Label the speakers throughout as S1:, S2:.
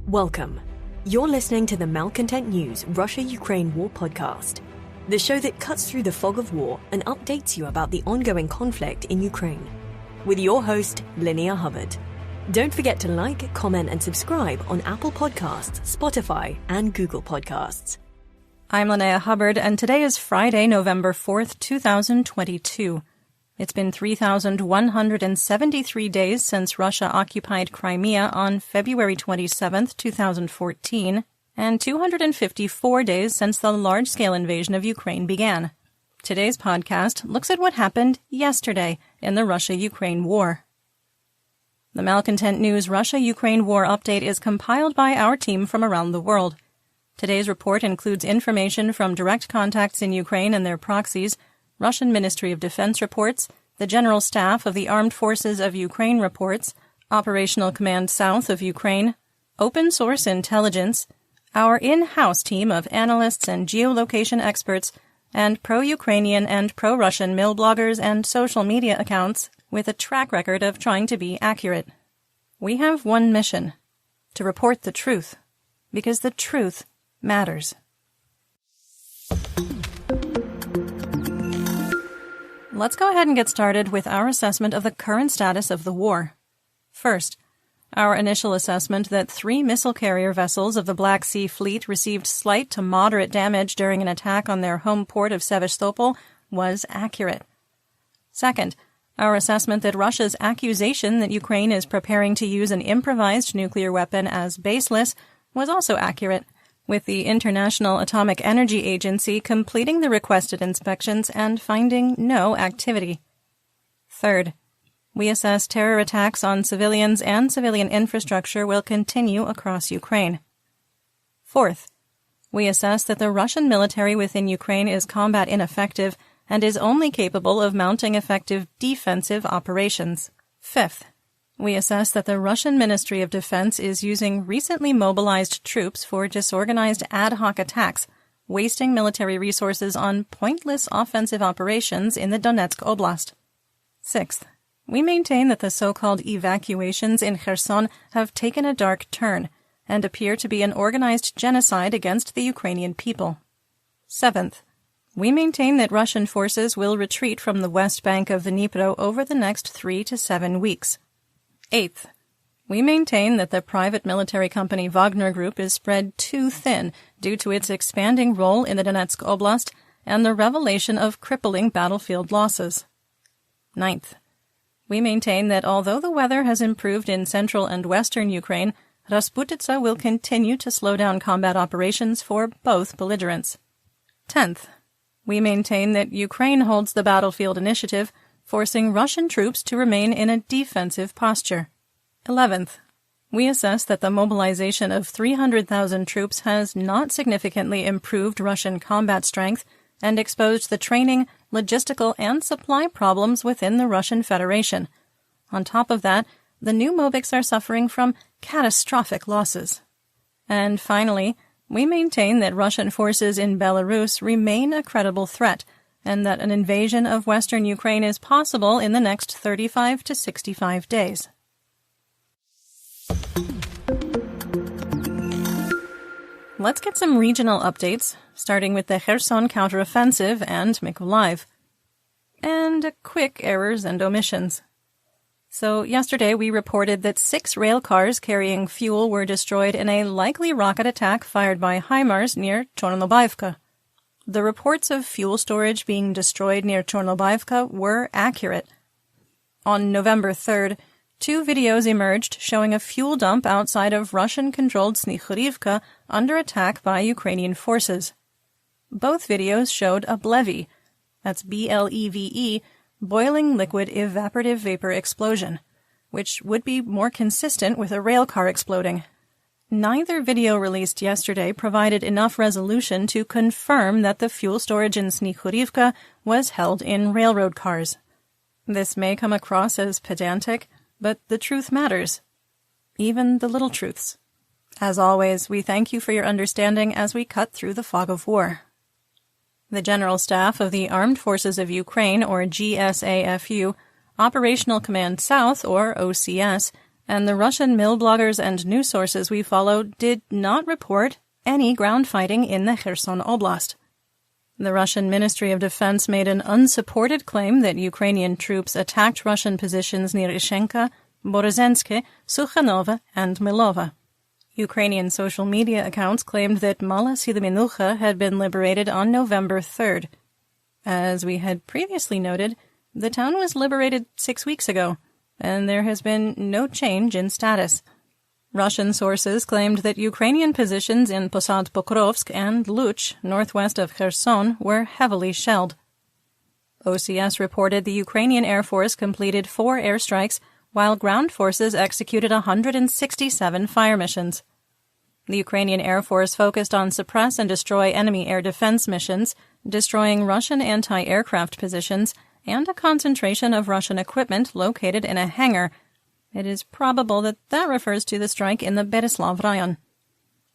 S1: Welcome. You're listening to the Malcontent News Russia-Ukraine War podcast, the show that cuts through the fog of war and updates you about the ongoing conflict in Ukraine. With your host, Linnea Hubbard. Don't forget to like, comment, and subscribe on Apple Podcasts, Spotify, and Google Podcasts.
S2: I'm Linnea Hubbard, and today is Friday, November 4th, 2022. It's been 3,173 days since Russia occupied Crimea on February 27th, 2014, and 254 days since the large-scale invasion of Ukraine began. Today's podcast looks at what happened yesterday in the Russia-Ukraine war. The Malcontent News Russia-Ukraine War update is compiled by our team from around the world. Today's report includes information from direct contacts in Ukraine and their proxies, Russian Ministry of Defense reports, the General Staff of the Armed Forces of Ukraine reports, Operational Command South of Ukraine, open source intelligence, our in-house team of analysts and geolocation experts, and pro-Ukrainian and pro-Russian mill bloggers and social media accounts with a track record of trying to be accurate. We have one mission: to report the truth, because the truth matters. Let's go ahead and get started with our assessment of the current status of the war. First, our initial assessment that 3 missile carrier vessels of the Black Sea Fleet received slight to moderate damage during an attack on their home port of Sevastopol was accurate. Second, our assessment that Russia's accusation that Ukraine is preparing to use an improvised nuclear weapon as baseless was also accurate, with the International Atomic Energy Agency completing the requested inspections and finding no activity. Third, we assess terror attacks on civilians and civilian infrastructure will continue across Ukraine. Fourth, we assess that the Russian military within Ukraine is combat ineffective and is only capable of mounting effective defensive operations. Fifth, we assess that the Russian Ministry of Defense is using recently mobilized troops for disorganized ad hoc attacks, wasting military resources on pointless offensive operations in the Donetsk Oblast. Sixth, we maintain that the so-called evacuations in Kherson have taken a dark turn and appear to be an organized genocide against the Ukrainian people. Seventh, we maintain that Russian forces will retreat from the west bank of the Dnipro over the next 3 to 7 weeks. Eighth, we maintain that the private military company Wagner Group is spread too thin due to its expanding role in the Donetsk Oblast and the revelation of crippling battlefield losses. Ninth, we maintain that although the weather has improved in central and western Ukraine, Rasputitsa will continue to slow down combat operations for both belligerents. 10th, we maintain that Ukraine holds the battlefield initiative, forcing Russian troops to remain in a defensive posture. 11th, we assess that the mobilization of 300,000 troops has not significantly improved Russian combat strength and exposed the training, logistical, and supply problems within the Russian Federation. On top of that, the new Mobics are suffering from catastrophic losses. And finally, we maintain that Russian forces in Belarus remain a credible threat, and that an invasion of western Ukraine is possible in the next 35 to 65 days. Let's get some regional updates, starting with the Kherson counteroffensive and Mykolaiv. And quick errors and omissions. So yesterday we reported that 6 rail cars carrying fuel were destroyed in a likely rocket attack fired by HIMARS near Chornobaivka. The reports of fuel storage being destroyed near Chornobaivka were accurate. On November 3rd, 2 videos emerged showing a fuel dump outside of Russian-controlled Snichurivka under attack by Ukrainian forces. Both videos showed a bleve, that's BLEVE, boiling liquid evaporative vapor explosion, which would be more consistent with a rail car exploding. Neither video released yesterday provided enough resolution to confirm that the fuel storage in Snichurivka was held in railroad cars. This may come across as pedantic, but the truth matters. Even the little truths. As always, we thank you for your understanding as we cut through the fog of war. The General Staff of the Armed Forces of Ukraine, or GSAFU, Operational Command South, or OCS, and the Russian mill bloggers and news sources we follow did not report any ground fighting in the Kherson Oblast. The Russian Ministry of Defense made an unsupported claim that Ukrainian troops attacked Russian positions near Ishenka, Borozenske, Sukhanova, and Milova. Ukrainian social media accounts claimed that Mala Silemenucha had been liberated on November 3rd. As we had previously noted, the town was liberated 6 weeks ago, and there has been no change in status. Russian sources claimed that Ukrainian positions in Posad Pokrovsk and Luch, northwest of Kherson, were heavily shelled. OCS reported the Ukrainian Air Force completed 4 airstrikes, while ground forces executed 167 fire missions. The Ukrainian Air Force focused on suppress and destroy enemy air defense missions, destroying Russian anti-aircraft positions, and a concentration of Russian equipment located in a hangar. It is probable that that refers to the strike in the Bereslav Rayon.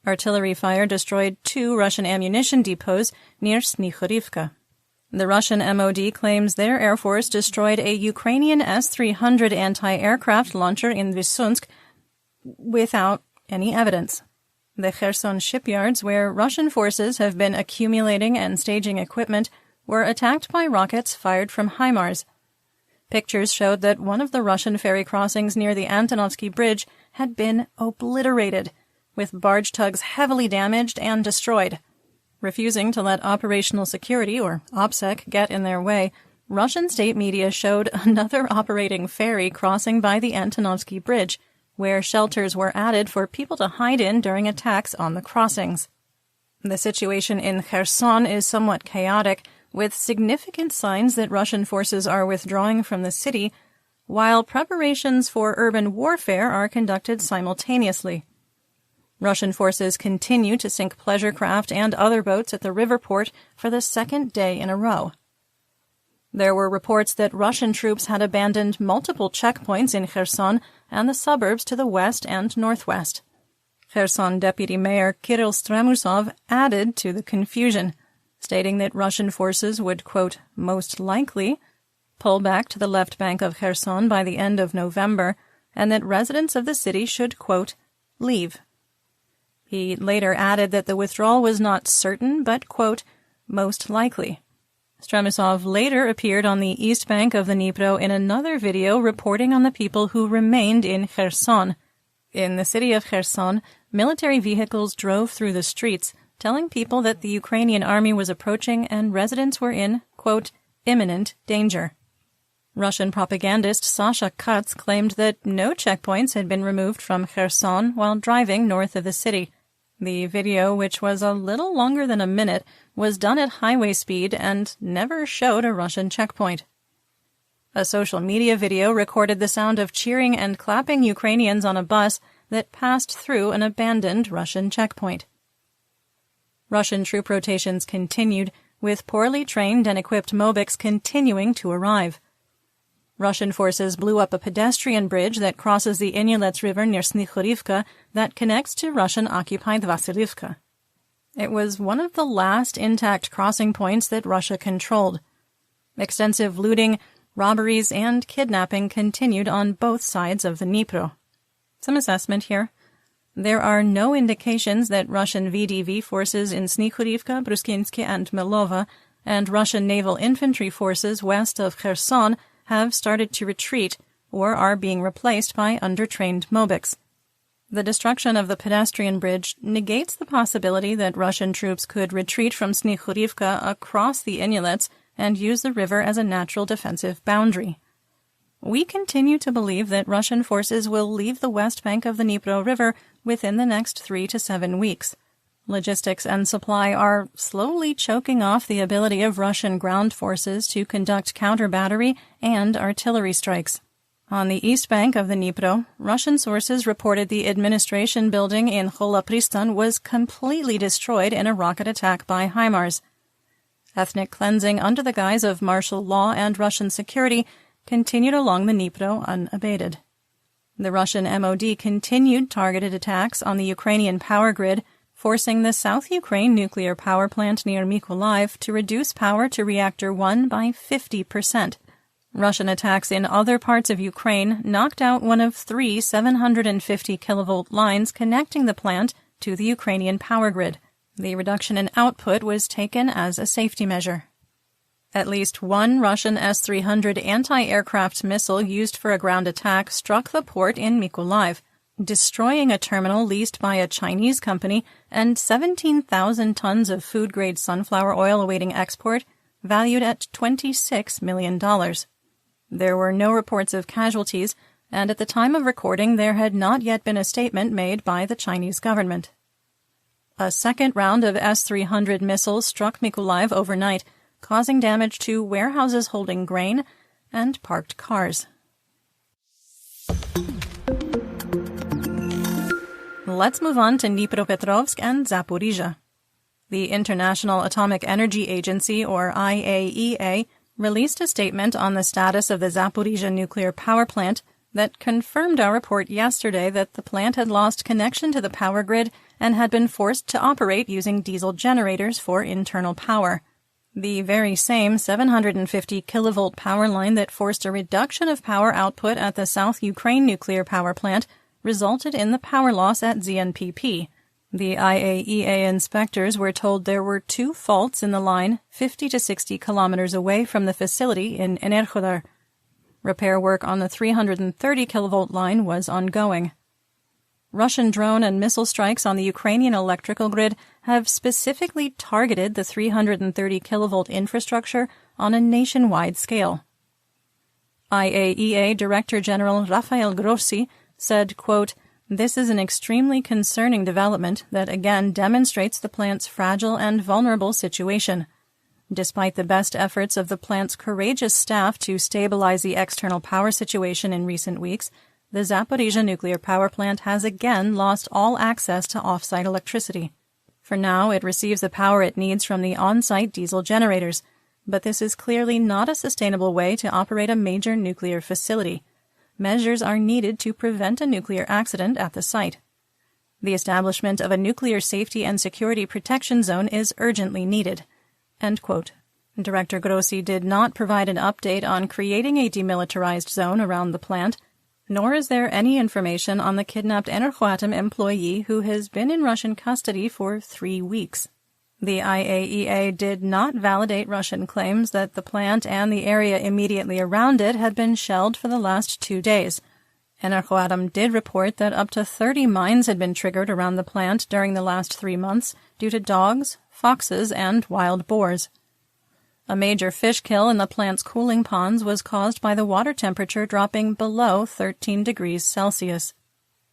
S2: Artillery fire destroyed 2 Russian ammunition depots near Snichurivka. The Russian MOD claims their Air Force destroyed a Ukrainian S-300 anti-aircraft launcher in Vysunsk without any evidence. The Kherson shipyards, where Russian forces have been accumulating and staging equipment, were attacked by rockets fired from HIMARS. Pictures showed that one of the Russian ferry crossings near the Antonovsky Bridge had been obliterated, with barge tugs heavily damaged and destroyed. Refusing to let operational security, or OPSEC, get in their way, Russian state media showed another operating ferry crossing by the Antonovsky Bridge, where shelters were added for people to hide in during attacks on the crossings. The situation in Kherson is somewhat chaotic, with significant signs that Russian forces are withdrawing from the city, while preparations for urban warfare are conducted simultaneously. Russian forces continue to sink pleasure craft and other boats at the river port for the 2nd day in a row. There were reports that Russian troops had abandoned multiple checkpoints in Kherson and the suburbs to the west and northwest. Kherson Deputy Mayor Kirill Stremusov added to the confusion, stating that Russian forces would, quote, most likely pull back to the left bank of Kherson by the end of November, and that residents of the city should, quote, leave. He later added that the withdrawal was not certain, but, quote, most likely. Stremusov later appeared on the east bank of the Dnipro in another video reporting on the people who remained in Kherson. In the city of Kherson, military vehicles drove through the streets, telling people that the Ukrainian army was approaching and residents were in, quote, imminent danger. Russian propagandist Sasha Katz claimed that no checkpoints had been removed from Kherson while driving north of the city. The video, which was a little longer than a minute, was done at highway speed and never showed a Russian checkpoint. A social media video recorded the sound of cheering and clapping Ukrainians on a bus that passed through an abandoned Russian checkpoint. Russian troop rotations continued, with poorly trained and equipped Mobics continuing to arrive. Russian forces blew up a pedestrian bridge that crosses the Inulets River near Snichurivka that connects to Russian-occupied Vasilivka. It was one of the last intact crossing points that Russia controlled. Extensive looting, robberies, and kidnapping continued on both sides of the Dnipro. Some assessment here. There are no indications that Russian VDV forces in Snichurivka, Bruskinsky, and Milova, and Russian naval infantry forces west of Kherson have started to retreat or are being replaced by undertrained Mobics. The destruction of the pedestrian bridge negates the possibility that Russian troops could retreat from Snichurivka across the Inulets and use the river as a natural defensive boundary. We continue to believe that Russian forces will leave the west bank of the Dnipro River within the next 3 to 7 weeks. Logistics and supply are slowly choking off the ability of Russian ground forces to conduct counter-battery and artillery strikes. On the east bank of the Dnipro, Russian sources reported the administration building in Chola Pristan was completely destroyed in a rocket attack by HIMARS. Ethnic cleansing under the guise of martial law and Russian security continued along the Dnipro unabated. The Russian MOD continued targeted attacks on the Ukrainian power grid, forcing the South Ukraine nuclear power plant near Mykolaiv to reduce power to Reactor 1 by 50%. Russian attacks in other parts of Ukraine knocked out one of 3 750 kilovolt lines connecting the plant to the Ukrainian power grid. The reduction in output was taken as a safety measure. At least one Russian S-300 anti-aircraft missile used for a ground attack struck the port in Mykolaiv, destroying a terminal leased by a Chinese company and 17,000 tons of food-grade sunflower oil awaiting export, valued at $26 million. There were no reports of casualties, and at the time of recording there had not yet been a statement made by the Chinese government. A second round of S-300 missiles struck Mykolaiv overnight, causing damage to warehouses holding grain and parked cars. Let's move on to Dnipropetrovsk and Zaporizhzhia. The International Atomic Energy Agency, or IAEA, released a statement on the status of the Zaporizhzhia nuclear power plant that confirmed our report yesterday that the plant had lost connection to the power grid and had been forced to operate using diesel generators for internal power. The very same 750 kilovolt power line that forced a reduction of power output at the South Ukraine nuclear power plant resulted in the power loss at ZNPP. The IAEA inspectors were told there were 2 faults in the line 50 to 60 kilometers away from the facility in Enerhodar. Repair work on the 330 kilovolt line was ongoing. Russian drone and missile strikes on the Ukrainian electrical grid have specifically targeted the 330 kilovolt infrastructure on a nationwide scale. IAEA Director General Rafael Grossi said, quote, "This is an extremely concerning development that again demonstrates the plant's fragile and vulnerable situation. Despite the best efforts of the plant's courageous staff to stabilize the external power situation in recent weeks, the Zaporizhzhia nuclear power plant has again lost all access to off-site electricity. For now, it receives the power it needs from the on-site diesel generators, but this is clearly not a sustainable way to operate a major nuclear facility. Measures are needed to prevent a nuclear accident at the site. The establishment of a nuclear safety and security protection zone is urgently needed." End quote. Director Grossi did not provide an update on creating a demilitarized zone around the plant, nor is there any information on the kidnapped Enerhoatom employee who has been in Russian custody for 3 weeks. The IAEA did not validate Russian claims that the plant and the area immediately around it had been shelled for the last 2 days. Enerhoatom did report that up to 30 mines had been triggered around the plant during the last 3 months due to dogs, foxes, and wild boars. A major fish kill in the plant's cooling ponds was caused by the water temperature dropping below 13 degrees Celsius.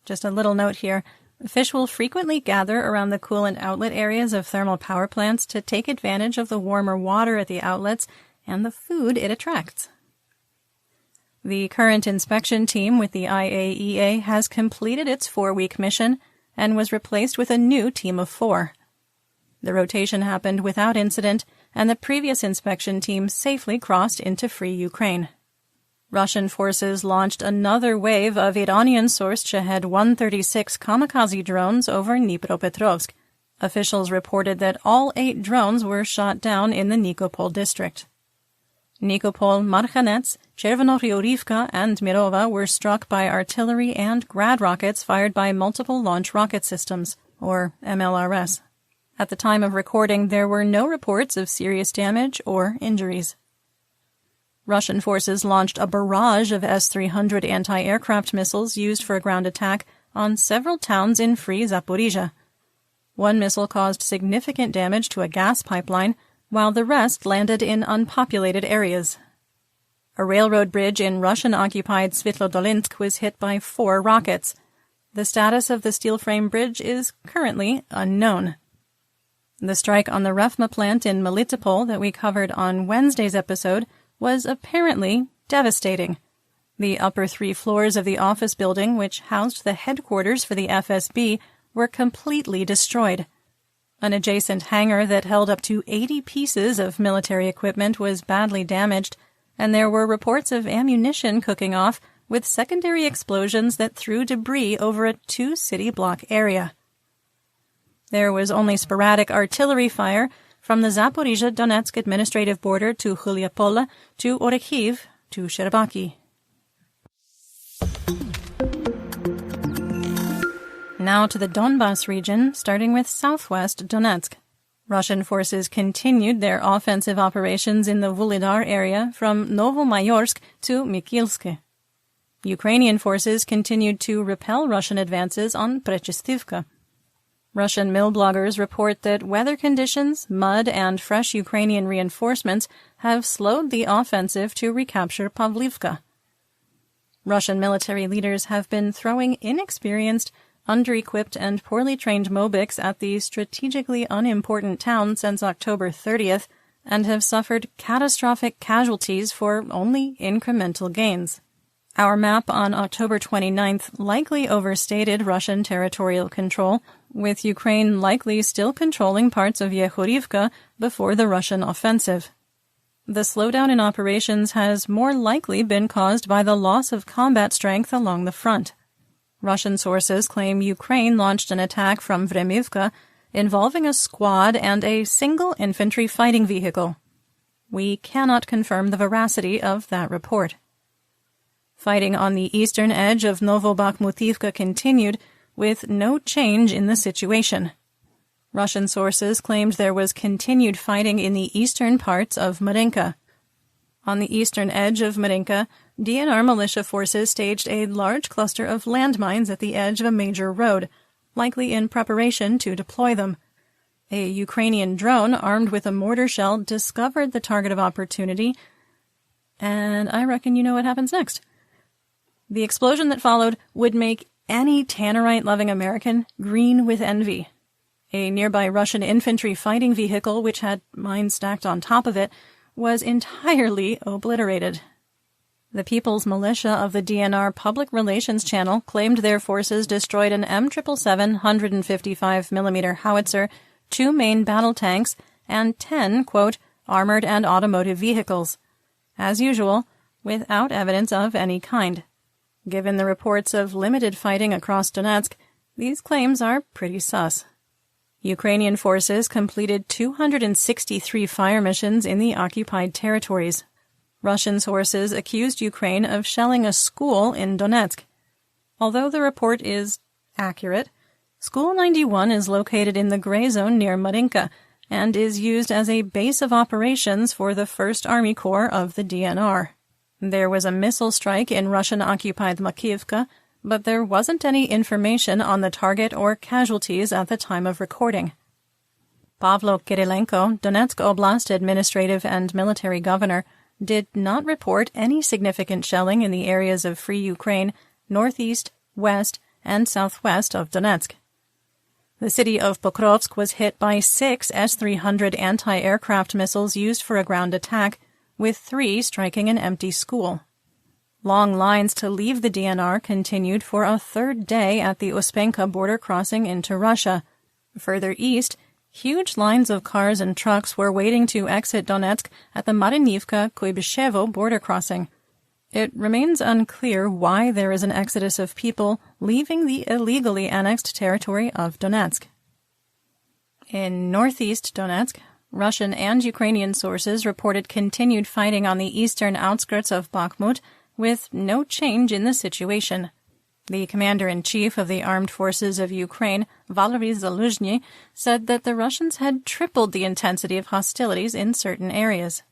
S2: Just a little note here. Fish will frequently gather around the coolant outlet areas of thermal power plants to take advantage of the warmer water at the outlets and the food it attracts. The current inspection team with the IAEA has completed its 4-week mission and was replaced with a new team of 4. The rotation happened without incident, and the previous inspection team safely crossed into free Ukraine. Russian forces launched another wave of Iranian-sourced Shahed-136 kamikaze drones over Dnipropetrovsk. Officials reported that all 8 drones were shot down in the Nikopol district. Nikopol, Marhanets, Chervonohorivka, and Mirova were struck by artillery and Grad rockets fired by Multiple Launch Rocket Systems, or MLRS. At the time of recording, there were no reports of serious damage or injuries. Russian forces launched a barrage of S-300 anti-aircraft missiles used for a ground attack on several towns in free Zaporizhzhia. One missile caused significant damage to a gas pipeline, while the rest landed in unpopulated areas. A railroad bridge in Russian-occupied Svitlodolinsk was hit by 4 rockets. The status of the steel frame bridge is currently unknown. The strike on the Refma plant in Melitopol that we covered on Wednesday's episode was apparently devastating. The upper 3 floors of the office building, which housed the headquarters for the FSB, were completely destroyed. An adjacent hangar that held up to 80 pieces of military equipment was badly damaged, and there were reports of ammunition cooking off with secondary explosions that threw debris over a 2-city block area. There was only sporadic artillery fire from the Zaporizhzhia-Donetsk administrative border to Huliapole to Orekhiv to Sherbaki. Now to the Donbas region, starting with southwest Donetsk. Russian forces continued their offensive operations in the Vuhledar area from Novomayorsk to Mikilsk. Ukrainian forces continued to repel Russian advances on Prechestivka. Russian mill bloggers report that weather conditions, mud, and fresh Ukrainian reinforcements have slowed the offensive to recapture Pavlivka. Russian military leaders have been throwing inexperienced, under-equipped, and poorly trained Mobiks at the strategically unimportant town since October 30th and have suffered catastrophic casualties for only incremental gains. Our map on October 29th likely overstated Russian territorial control, with Ukraine likely still controlling parts of Yekhovivka before the Russian offensive. The slowdown in operations has more likely been caused by the loss of combat strength along the front. Russian sources claim Ukraine launched an attack from Vremivka involving a squad and a single infantry fighting vehicle. We cannot confirm the veracity of that report. Fighting on the eastern edge of Novobakhmutivka continued, with no change in the situation. Russian sources claimed there was continued fighting in the eastern parts of Marinka. On the eastern edge of Marinka, DNR militia forces staged a large cluster of landmines at the edge of a major road, likely in preparation to deploy them. A Ukrainian drone armed with a mortar shell discovered the target of opportunity, and I reckon you know what happens next. The explosion that followed would make any Tannerite-loving American green with envy. A nearby Russian infantry fighting vehicle, which had mines stacked on top of it, was entirely obliterated. The People's Militia of the DNR Public Relations Channel claimed their forces destroyed an M777 155mm howitzer, 2 main battle tanks, and 10, quote, armored and automotive vehicles. As usual, without evidence of any kind. Given the reports of limited fighting across Donetsk, these claims are pretty sus. Ukrainian forces completed 263 fire missions in the occupied territories. Russian sources accused Ukraine of shelling a school in Donetsk. Although the report is accurate, School 91 is located in the gray zone near Marinka and is used as a base of operations for the 1st Army Corps of the DNR. There was a missile strike in Russian-occupied Makivka, but there wasn't any information on the target or casualties at the time of recording. Pavlo Kirilenko, Donetsk Oblast administrative and military governor, did not report any significant shelling in the areas of Free Ukraine, northeast, west, and southwest of Donetsk. The city of Pokrovsk was hit by 6 S-300 anti-aircraft missiles used for a ground attack, with 3 striking an empty school. Long lines to leave the DNR continued for a 3rd day at the Uspenka border crossing into Russia. Further east, huge lines of cars and trucks were waiting to exit Donetsk at the Marinivka-Kuibyshevo border crossing. It remains unclear why there is an exodus of people leaving the illegally annexed territory of Donetsk. In northeast Donetsk, Russian and Ukrainian sources reported continued fighting on the eastern outskirts of Bakhmut, with no change in the situation. The commander-in-chief of the armed forces of Ukraine, Valery Zaluzhny, said that the Russians had tripled the intensity of hostilities in certain areas.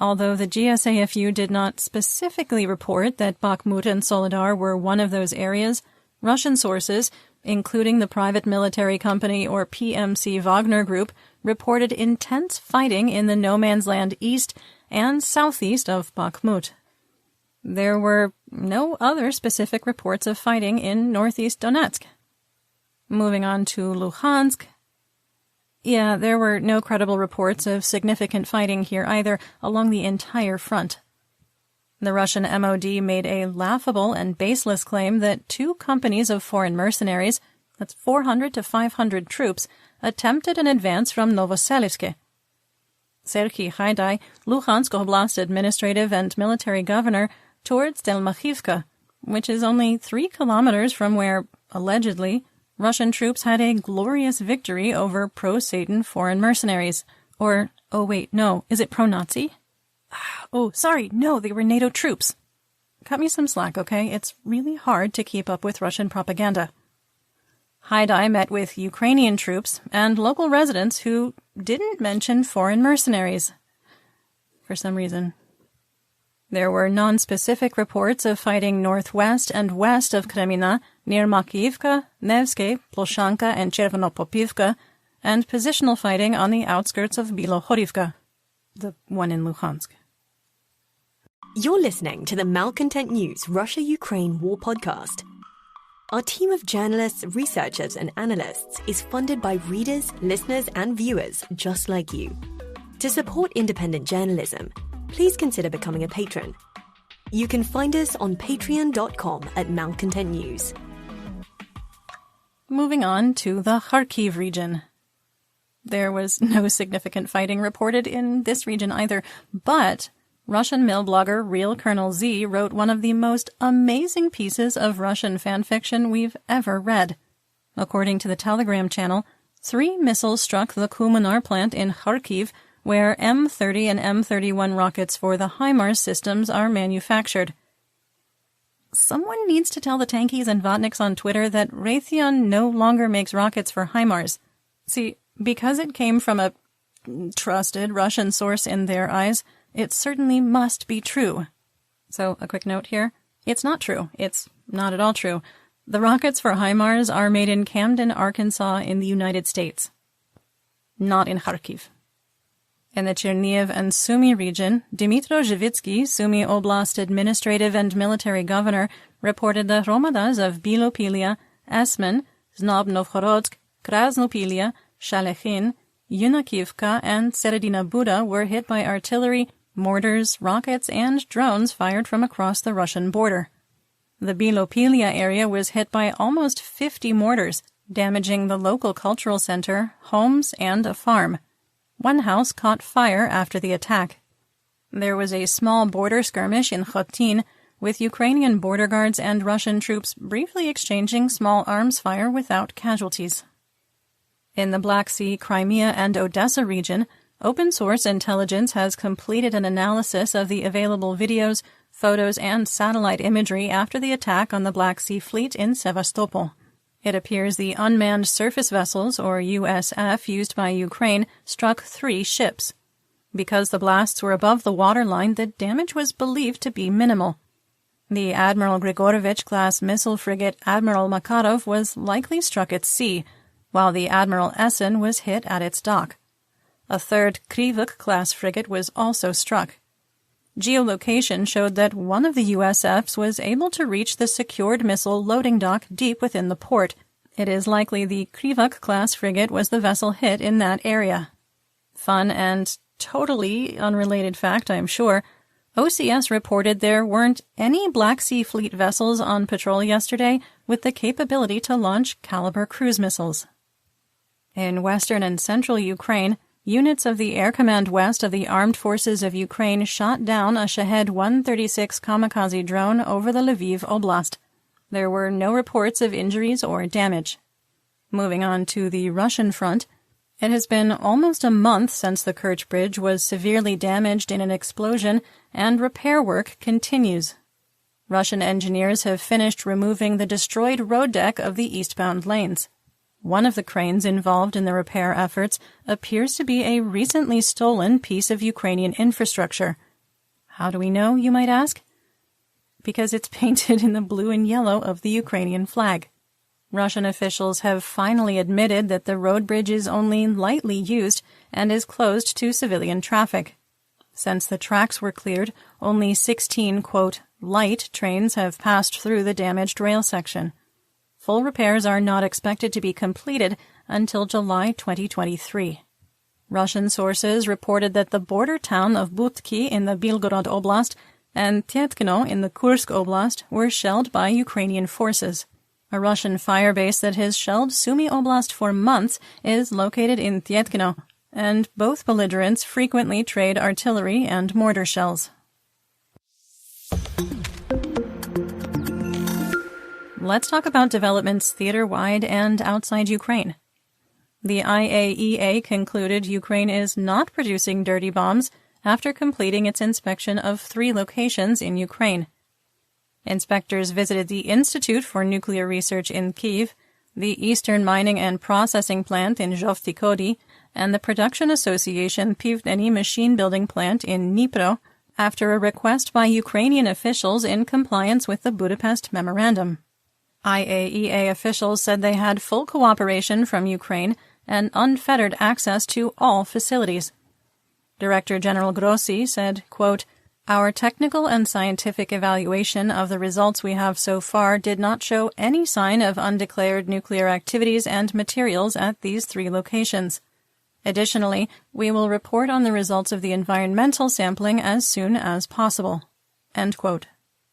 S2: Although the GSAFU did not specifically report that Bakhmut and Soledar were one of those areas, Russian sources, including the private military company or PMC Wagner Group, reported intense fighting in the no-man's land east and southeast of Bakhmut. There were no other specific reports of fighting in northeast Donetsk. Moving on to Luhansk. There were no credible reports of significant fighting here either along the entire front. The Russian MOD made a laughable and baseless claim that 2 companies of foreign mercenaries, that's 400 to 500 troops, attempted an advance from Novoselivsk. Serhiy Haidai, Luhansk Oblast administrative and military governor, towards Delmachivka, which is only 3 kilometers from where, allegedly, Russian troops had a glorious victory over pro-Satan foreign mercenaries. Or, is it pro-Nazi? Oh, sorry, no, they were NATO troops. Cut me some slack, okay? It's really hard to keep up with Russian propaganda. Haidai met with Ukrainian troops and local residents who didn't mention foreign mercenaries. For some reason. There were non-specific reports of fighting northwest and west of Kremina, near Makivka, Nevske, Ploshanka, and Chervonopopivka, and positional fighting on the outskirts of Bilohorivka, the one in Luhansk.
S1: You're listening to the Malcontent News Russia-Ukraine War Podcast. Our team of journalists, researchers, and analysts is funded by readers, listeners, and viewers just like you. To support independent journalism, please consider becoming a patron. You can find us on patreon.com/Malcontent News.
S2: Moving on to the Kharkiv region. There was no significant fighting reported in this region either, but Russian mill blogger Real Colonel Z wrote one of the most amazing pieces of Russian fanfiction we've ever read. According to the Telegram channel, 3 missiles struck the Kumanar plant in Kharkiv, where M30 and M31 rockets for the HIMARS systems are manufactured. Someone needs to tell the tankies and Vatniks on Twitter that Raytheon no longer makes rockets for HIMARS. See, because it came from a trusted Russian source in their eyes, it certainly must be true. So, a quick note here. It's not true. It's not at all true. The rockets for HIMARS are made in Camden, Arkansas in the United States. Not in Kharkiv. In the Chernihiv and Sumy region, Dmytro Zhivitsky, Sumy Oblast administrative and military governor, reported the hromadas of Bilopilia, Esmen, Znobnovhorodsk, Krasnopilia, Shalechin, Yunakivka, and Seredina Buda were hit by artillery, mortars, rockets, and drones fired from across the Russian border. The Bilopilia area was hit by almost 50 mortars, damaging the local cultural center, homes, and a farm. One house caught fire after the attack. There was a small border skirmish in Khotin, with Ukrainian border guards and Russian troops briefly exchanging small arms fire without casualties. In the Black Sea, Crimea, and Odessa region, open-source intelligence has completed an analysis of the available videos, photos, and satellite imagery after the attack on the Black Sea Fleet in Sevastopol. It appears the unmanned surface vessels, or USF, used by Ukraine struck 3 ships. Because the blasts were above the waterline, the damage was believed to be minimal. The Admiral Grigorovich-class missile frigate Admiral Makarov was likely struck at sea, while the Admiral Essen was hit at its dock. A third Krivuk-class frigate was also struck. Geolocation showed that one of the USFs was able to reach the secured missile loading dock deep within the port. It is likely the Krivuk-class frigate was the vessel hit in that area. Fun and totally unrelated fact, I'm sure, OCS reported there weren't any Black Sea Fleet vessels on patrol yesterday with the capability to launch Caliber cruise missiles. In western and central Ukraine, units of the Air Command West of the Armed Forces of Ukraine shot down a Shahed 136 kamikaze drone over the Lviv Oblast. There were no reports of injuries or damage. Moving on to the Russian front, it has been almost a month since the Kerch Bridge was severely damaged in an explosion, and repair work continues. Russian engineers have finished removing the destroyed road deck of the eastbound lanes. One of the cranes involved in the repair efforts appears to be a recently stolen piece of Ukrainian infrastructure. How do we know, you might ask? Because it's painted in the blue and yellow of the Ukrainian flag. Russian officials have finally admitted that the road bridge is only lightly used and is closed to civilian traffic. Since the tracks were cleared, only 16, quote, light trains have passed through the damaged rail section. Full repairs are not expected to be completed until July 2023. Russian sources reported that the border town of Butki in the Belgorod Oblast and Tietkino in the Kursk Oblast were shelled by Ukrainian forces. A Russian firebase that has shelled Sumy Oblast for months is located in Tietkino, and both belligerents frequently trade artillery and mortar shells. Let's talk about developments theater-wide and outside Ukraine. The IAEA concluded Ukraine is not producing dirty bombs, after completing its inspection of 3 locations in Ukraine. Inspectors visited the Institute for Nuclear Research in Kyiv, the Eastern Mining and Processing Plant in Zhovtikody, and the Production Association Pivdeny Machine Building Plant in Dnipro, after a request by Ukrainian officials in compliance with the Budapest Memorandum. IAEA officials said they had full cooperation from Ukraine and unfettered access to all facilities. Director General Grossi said, quote, "Our technical and scientific evaluation of the results we have so far did not show any sign of undeclared nuclear activities and materials at these 3 locations. Additionally, we will report on the results of the environmental sampling as soon as possible." End quote.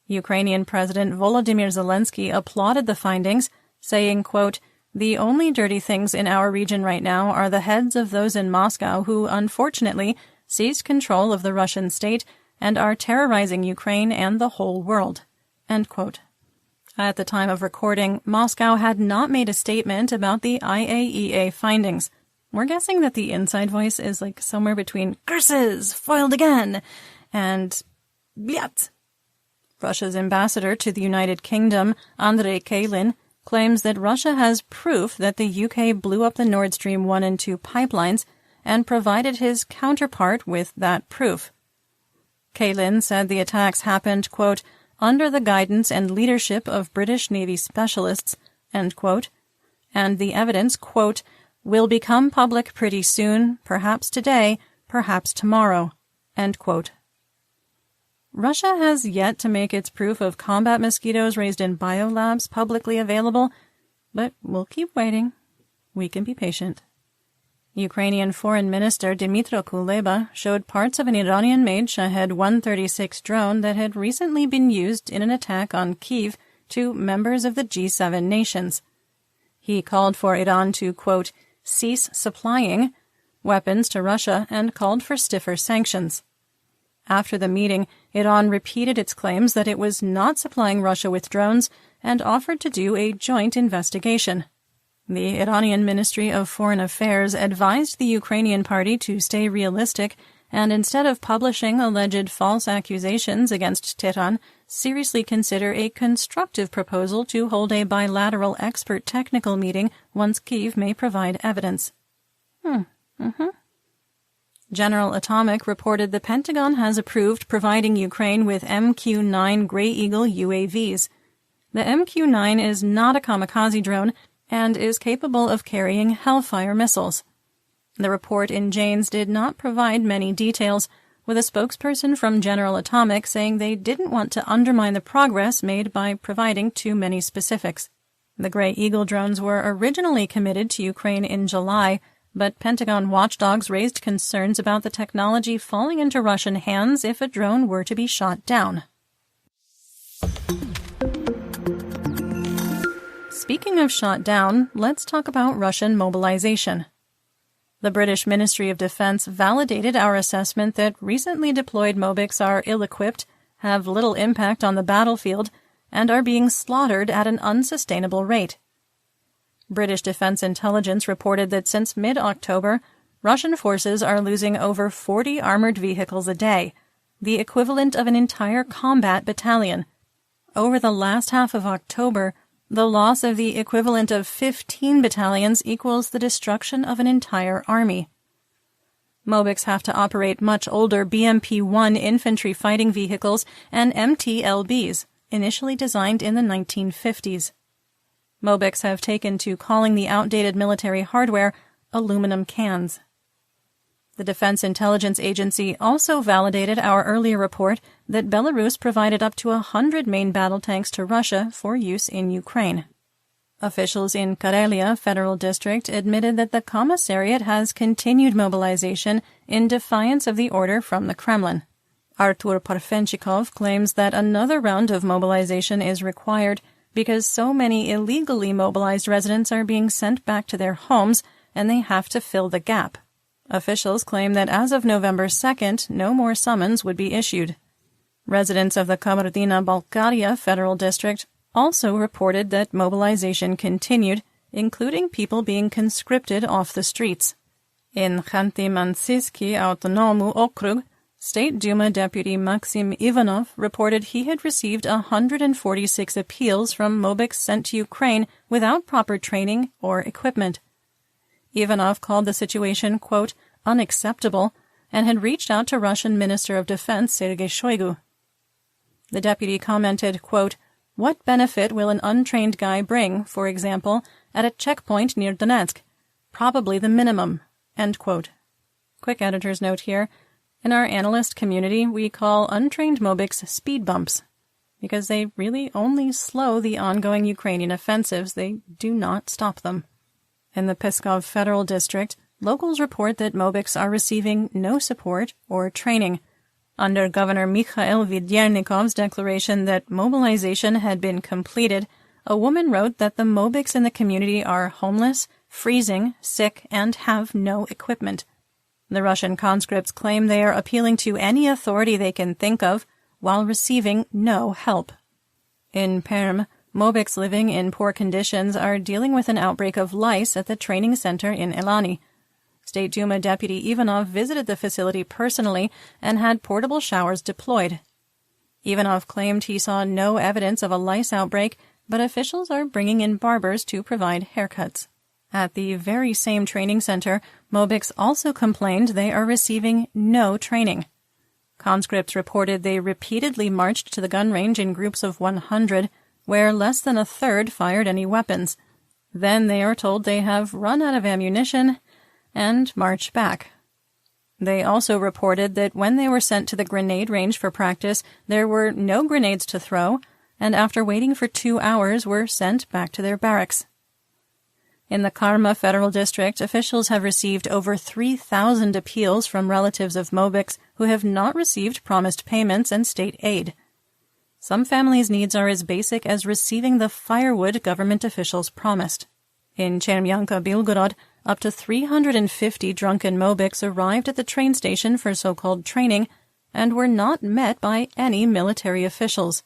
S2: Ukrainian President Volodymyr Zelensky applauded the findings, saying, quote, "The only dirty things in our region right now are the heads of those in Moscow who, unfortunately, seized control of the Russian state and are terrorizing Ukraine and the whole world." End quote. At the time of recording, Moscow had not made a statement about the IAEA findings. We're guessing that the inside voice is like somewhere between "curses, foiled again," and "blyat." Russia's ambassador to the United Kingdom, Andrei Kaylin, claims that Russia has proof that the UK blew up the Nord Stream 1 and 2 pipelines and provided his counterpart with that proof. Kaylin said the attacks happened, quote, "under the guidance and leadership of British Navy specialists," end quote, and the evidence, quote, "will become public pretty soon, perhaps today, perhaps tomorrow," end quote. Russia has yet to make its proof of combat mosquitoes raised in biolabs publicly available, but we'll keep waiting. We can be patient. Ukrainian Foreign Minister Dmytro Kuleba showed parts of an Iranian-made Shahed 136 drone that had recently been used in an attack on Kyiv to members of the G7 nations. He called for Iran to, quote, "cease supplying" weapons to Russia and called for stiffer sanctions. After the meeting, Iran repeated its claims that it was not supplying Russia with drones and offered to do a joint investigation. The Iranian Ministry of Foreign Affairs advised the Ukrainian party to stay realistic and, instead of publishing alleged false accusations against Tehran, seriously consider a constructive proposal to hold a bilateral expert technical meeting once Kyiv may provide evidence. General Atomic reported the Pentagon has approved providing Ukraine with MQ-9 Grey Eagle UAVs. The MQ-9 is not a kamikaze drone and is capable of carrying Hellfire missiles. The report in Janes did not provide many details, with a spokesperson from General Atomic saying they didn't want to undermine the progress made by providing too many specifics. The Grey Eagle drones were originally committed to Ukraine in July, but Pentagon watchdogs raised concerns about the technology falling into Russian hands if a drone were to be shot down. Speaking of shot down, let's talk about Russian mobilization. The British Ministry of Defense validated our assessment that recently deployed Mobics are ill-equipped, have little impact on the battlefield, and are being slaughtered at an unsustainable rate. British Defense Intelligence reported that since mid-October, Russian forces are losing over 40 armored vehicles a day, the equivalent of an entire combat battalion. Over the last half of October, the loss of the equivalent of 15 battalions equals the destruction of an entire army. Mobics have to operate much older BMP-1 infantry fighting vehicles and MTLBs, initially designed in the 1950s. Mobics have taken to calling the outdated military hardware aluminum cans. The Defense Intelligence Agency also validated our earlier report that Belarus provided up to 100 main battle tanks to Russia for use in Ukraine. Officials in Karelia Federal District admitted that the commissariat has continued mobilization in defiance of the order from the Kremlin. Artur Parfenchikov claims that another round of mobilization is required because so many illegally mobilized residents are being sent back to their homes and they have to fill the gap. Officials claim that as of November 2nd, no more summons would be issued. Residents of the Kabardino-Balkaria Federal District also reported that mobilization continued, including people being conscripted off the streets. In Khanty-Mansiyski Autonomu Okrug, State Duma Deputy Maxim Ivanov reported he had received 146 appeals from mobics sent to Ukraine without proper training or equipment. Ivanov called the situation, quote, unacceptable, and had reached out to Russian Minister of Defense Sergei Shoigu. The deputy commented, quote, what benefit will an untrained guy bring, for example, at a checkpoint near Donetsk? Probably the minimum, end quote. Quick editor's note here. In our analyst community, we call untrained mobics speed bumps, because they really only slow the ongoing Ukrainian offensives. They do not stop them. In the Pskov Federal District, locals report that mobics are receiving no support or training. Under Governor Mikhail Vedernikov's declaration that mobilization had been completed, a woman wrote that the mobics in the community are homeless, freezing, sick, and have no equipment. The Russian conscripts claim they are appealing to any authority they can think of while receiving no help. In Perm, mobics living in poor conditions are dealing with an outbreak of lice at the training center in Elani. State Duma Deputy Ivanov visited the facility personally and had portable showers deployed. Ivanov claimed he saw no evidence of a lice outbreak, but officials are bringing in barbers to provide haircuts. At the very same training center, mobics also complained they are receiving no training. Conscripts reported they repeatedly marched to the gun range in groups of 100, where less than a third fired any weapons. Then they are told they have run out of ammunition and march back. They also reported that when they were sent to the grenade range for practice, there were no grenades to throw, and after waiting for 2 hours were sent back to their barracks. In the Karma Federal District, officials have received over 3,000 appeals from relatives of mobics who have not received promised payments and state aid. Some families' needs are as basic as receiving the firewood government officials promised. In Chermyanka, Belgorod, up to 350 drunken mobics arrived at the train station for so-called training and were not met by any military officials.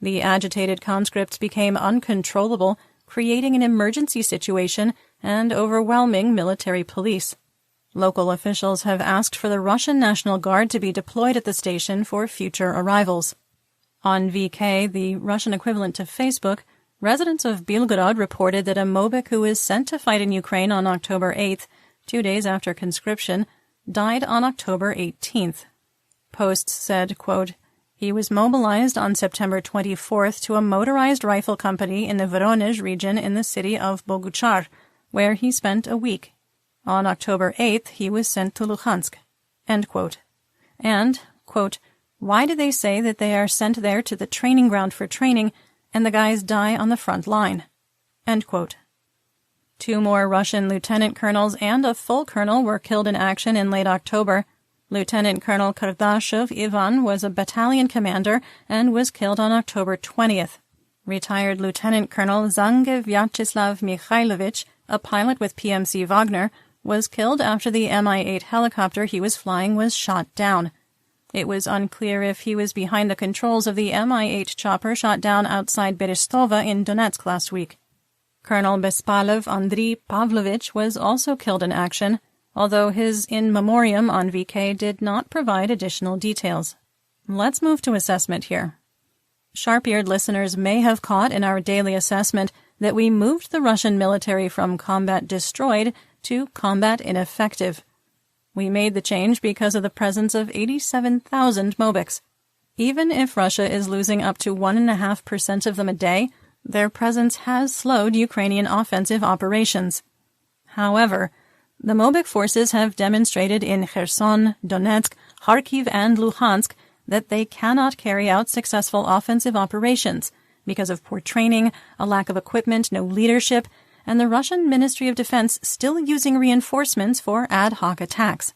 S2: The agitated conscripts became uncontrollable, creating an emergency situation and overwhelming military police. Local officials have asked for the Russian National Guard to be deployed at the station for future arrivals. On VK, the Russian equivalent to Facebook, residents of Belgorod reported that a mobic who was sent to fight in Ukraine on October 8th, 2 days after conscription, died on October 18th. Posts said, quote, he was mobilized on September 24th to a motorized rifle company in the Voronezh region in the city of Boguchar, where he spent a week. On October 8th, he was sent to Luhansk. End quote. And, quote, why do they say that they are sent there to the training ground for training and the guys die on the front line? End quote. 2 more Russian lieutenant colonels and a full colonel were killed in action in late October. Lieutenant Colonel Kardashev Ivan was a battalion commander and was killed on October 20th. Retired Lieutenant Colonel Zange Vyacheslav Mikhailovich, a pilot with PMC Wagner, was killed after the Mi-8 helicopter he was flying was shot down. It was unclear if he was behind the controls of the Mi-8 chopper shot down outside Berestova in Donetsk last week. Colonel Bespalov Andriy Pavlovich was also killed in action, although his in memoriam on VK did not provide additional details. Let's move to assessment here. Sharp-eared listeners may have caught in our daily assessment that we moved the Russian military from combat destroyed to combat ineffective. We made the change because of the presence of 87,000 mobics. Even if Russia is losing up to 1.5% of them a day, their presence has slowed Ukrainian offensive operations. However, the mobic forces have demonstrated in Kherson, Donetsk, Kharkiv, and Luhansk that they cannot carry out successful offensive operations because of poor training, a lack of equipment, no leadership, and the Russian Ministry of Defense still using reinforcements for ad hoc attacks.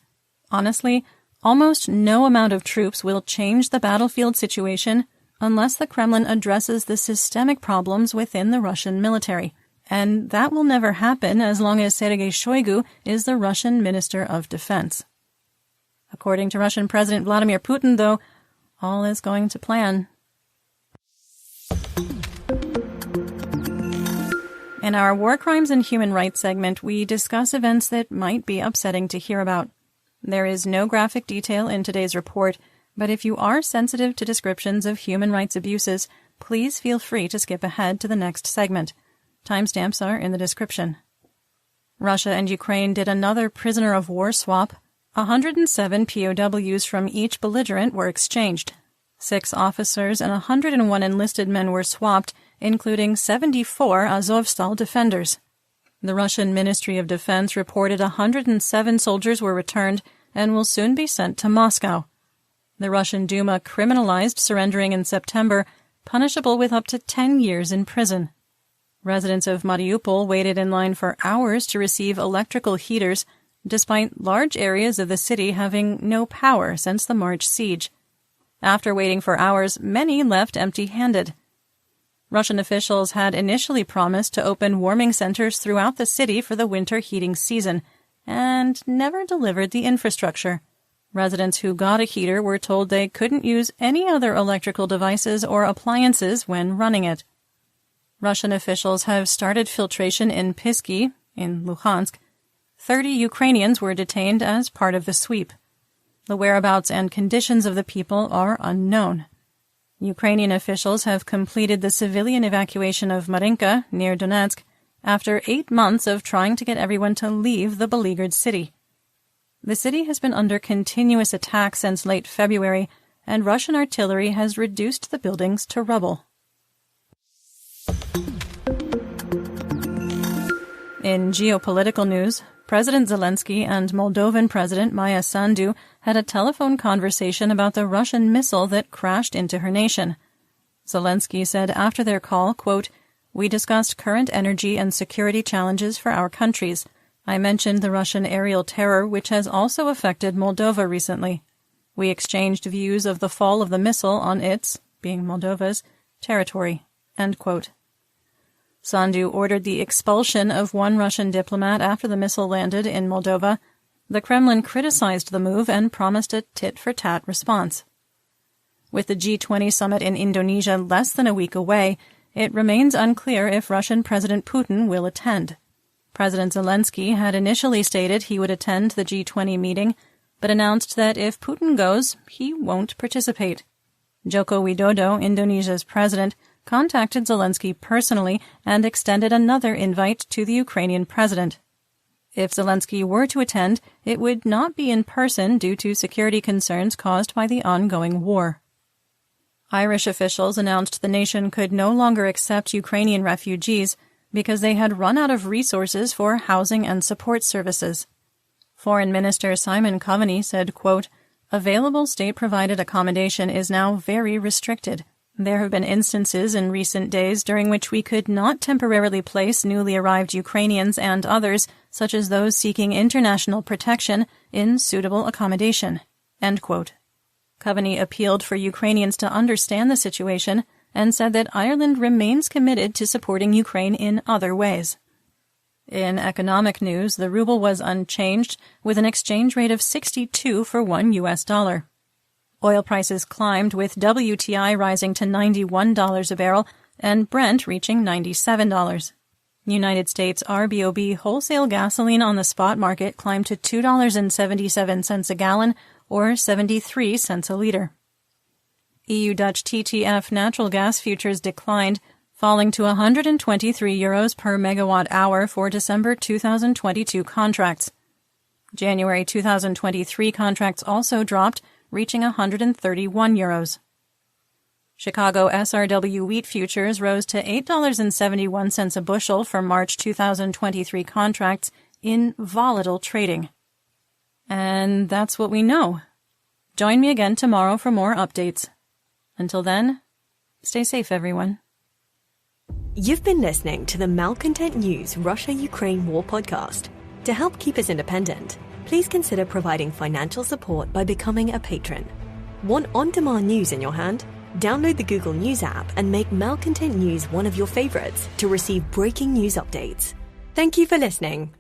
S2: Honestly, almost no amount of troops will change the battlefield situation unless the Kremlin addresses the systemic problems within the Russian military. And that will never happen as long as Sergei Shoigu is the Russian Minister of Defense. According to Russian President Vladimir Putin, though, all is going to plan. In our War Crimes and Human Rights segment, we discuss events that might be upsetting to hear about. There is no graphic detail in today's report, but if you are sensitive to descriptions of human rights abuses, please feel free to skip ahead to the next segment. Timestamps are in the description. Russia and Ukraine did another prisoner of war swap. 107 POWs from each belligerent were exchanged. 6 officers and 101 enlisted men were swapped, including 74 Azovstal defenders. The Russian Ministry of Defense reported 107 soldiers were returned and will soon be sent to Moscow. The Russian Duma criminalized surrendering in September, punishable with up to 10 years in prison. Residents of Mariupol waited in line for hours to receive electrical heaters, despite large areas of the city having no power since the March siege. After waiting for hours, many left empty-handed. Russian officials had initially promised to open warming centers throughout the city for the winter heating season, and never delivered the infrastructure. Residents who got a heater were told they couldn't use any other electrical devices or appliances when running it. Russian officials have started filtration in Pisky, in Luhansk. 30 Ukrainians were detained as part of the sweep. The whereabouts and conditions of the people are unknown. Ukrainian officials have completed the civilian evacuation of Marinka, near Donetsk, after 8 months of trying to get everyone to leave the beleaguered city. The city has been under continuous attack since late February, and Russian artillery has reduced the buildings to rubble. In geopolitical news, President Zelensky and Moldovan President Maia Sandu had a telephone conversation about the Russian missile that crashed into her nation. Zelensky said after their call, quote, "We discussed current energy and security challenges for our countries. I mentioned the Russian aerial terror, which has also affected Moldova recently. We exchanged views of the fall of the missile on its, being Moldova's, territory." End quote. Sandu ordered the expulsion of one Russian diplomat after the missile landed in Moldova. The Kremlin criticized the move and promised a tit-for-tat response. With the G20 summit in Indonesia less than a week away, it remains unclear if Russian President Putin will attend. President Zelensky had initially stated he would attend the G20 meeting, but announced that if Putin goes, he won't participate. Joko Widodo, Indonesia's president, contacted Zelensky personally and extended another invite to the Ukrainian president. If Zelensky were to attend, it would not be in person due to security concerns caused by the ongoing war. Irish officials announced the nation could no longer accept Ukrainian refugees because they had run out of resources for housing and support services. Foreign Minister Simon Coveney said, quote, "Available state-provided accommodation is now very restricted. There have been instances in recent days during which we could not temporarily place newly arrived Ukrainians and others, such as those seeking international protection, in suitable accommodation." End quote. Coveney appealed for Ukrainians to understand the situation and said that Ireland remains committed to supporting Ukraine in other ways. In economic news, the ruble was unchanged, with an exchange rate of 62 for $1 US. Oil prices climbed, with WTI rising to $91 a barrel and Brent reaching $97. United States RBOB wholesale gasoline on the spot market climbed to $2.77 a gallon, or 73 cents a liter. EU Dutch TTF natural gas futures declined, falling to €123 per megawatt-hour for December 2022 contracts. January 2023 contracts also dropped, reaching €131. Chicago SRW wheat futures rose to $8.71 a bushel for March 2023 contracts in volatile trading. And that's what we know. Join me again tomorrow for more updates. Until then, stay safe, everyone.
S1: You've been listening to the Malcontent News Russia-Ukraine War podcast. To help keep us independent, please consider providing financial support by becoming a patron. Want on-demand news in your hand? Download the Google News app and make Malcontent News one of your favorites to receive breaking news updates. Thank you for listening.